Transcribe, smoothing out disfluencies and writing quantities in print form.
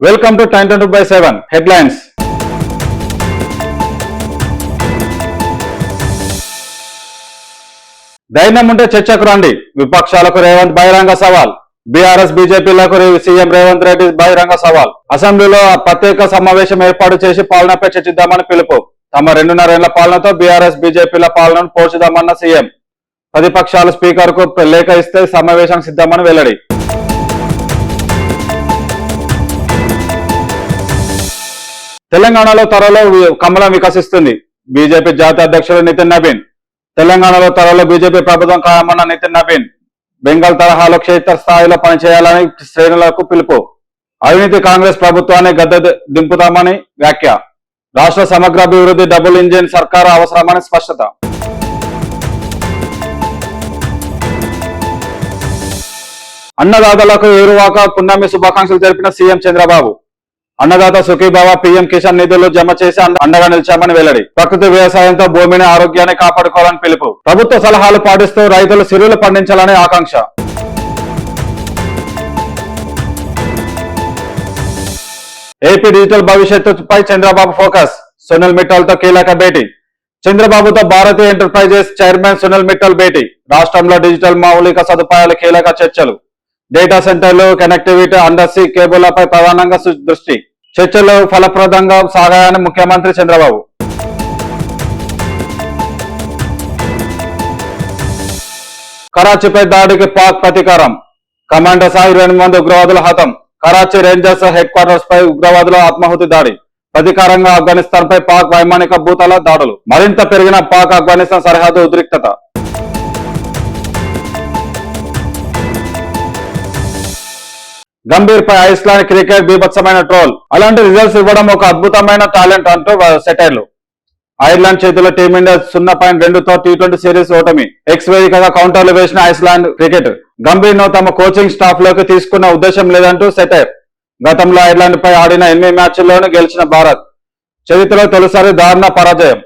Welcome to 1022/7 headlines. ధైర్యం ఉంటే చర్చకు రండి. విపక్షాలకు రేవంత్ బహిరంగ సవాల్. బీఆర్ఎస్ బీజేపీలకు సీఎం రేవంత్ రెడ్డి బహిరంగ సవాల్. అసెంబ్లీలో ప్రత్యేక సమావేశం ఏర్పాటు చేసి పాలనపై చర్చిద్దామని పిలుపు. తమ 2.5 ఏళ్ల పాలనతో బీఆర్ఎస్ బీజేపీల పాలనను పోల్చుదామన్న సీఎం. ప్రతిపక్షాలు స్పీకర్ కు లేఖ ఇస్తే సమావేశం సిద్ధమని వెల్లడి. తెలంగాణలో త్వరలో కమలం వికసిస్తుంది. బీజేపీ జాతీయ అధ్యక్షుడు నితిన్ నబీన్. తెలంగాణలో త్వరలో బీజేపీ ప్రభుత్వం ఖాయమన్న నితిన్ నబీన్. బెంగాల్ తరహాలో క్షేత్ర స్థాయిలో పనిచేయాలని శ్రేణులకు పిలుపు. అవినీతి కాంగ్రెస్ ప్రభుత్వాన్ని గద్దె దింపుతామని వ్యాఖ్య. రాష్ట్ర సమగ్ర అభివృద్ధి డబుల్ ఇంజిన్ సర్కారు అవసరమని స్పష్టత. అన్నదాతలకు ఏరువాక పున్నమి శుభాకాంక్షలు తెలిపిన సీఎం చంద్రబాబు. అన్నదాత సుఖీభావ పీఎం కిసాన్ నిధులు జమ చేసి అండగా నిలిచామని వెల్లడి. ప్రకృతి వ్యవసాయంతో భూమిని ఆరోగ్యాన్ని కాపాడుకోవాలని పిలుపు. ప్రభుత్వ సలహాలు పాటిస్తూ రైతులు సిరులు పండించాలని ఆకాంక్ష. ఏపీ డిజిటల్ భవిష్యత్తుపై చంద్రబాబు ఫోకస్. సునీల్ మిట్టల్తో కీలక భేటీ. చంద్రబాబుతో భారతీయ ఎంటర్ప్రైజెస్ చైర్మన్ సునీల్ మిట్టల్ భేటీ. రాష్ట్రంలో డిజిటల్ మౌలిక సదుపాయాల కీలక చర్చలు. డేటా సెంటర్లు, కనెక్టివిటీ, అండర్సీ కేబుళ్లపై ప్రధానంగా దృష్టి. చర్చలు ఫలప్రదంగా సాగాయని ముఖ్యమంత్రి చంద్రబాబు. కరాచీపై దాడికి పాక్ ప్రతీకారం. కమాండర్ సహా 28 మంది ఉగ్రవాదుల హతం. కరాచీ రేంజర్స్ హెడ్ క్వార్టర్స్ పై ఉగ్రవాదుల ఆత్మాహుతి దాడి. ప్రతీకారంగా ఆఫ్ఘనిస్తాన్ పై పాక్ వైమానిక భూతాల దాడులు. మరింత పెరిగిన పాక్ ఆఫ్ఘనిస్తాన్ సరిహద్దు ఉద్రిక్తత. గంభీర్ పై ఐస్లాండ్ క్రికెట్ బీభత్సమైన ట్రోల్. అలాంటి రిజల్ట్స్ ఇవ్వడం ఒక అద్భుతమైన టాలెంట్ అంటూ సెటైర్లు. ఐర్లాండ్ చేతిలో టీమిండియా 0.2తో T20 సిరీస్ ఓటమి. ఎక్స్ వేదికగా కౌంటర్లు వేసిన ఐస్లాండ్ క్రికెట్. గంభీర్ ను తమ కోచింగ్ స్టాఫ్ లోకి తీసుకున్న ఉద్దేశం లేదంటూ సెటైర్. గతంలో ఐర్లాండ్ పై ఆడిన 8 మ్యాచ్ల్లోనూ గెలిచిన భారత్ చరిత్రలో తొలిసారి దారుణ పరాజయం.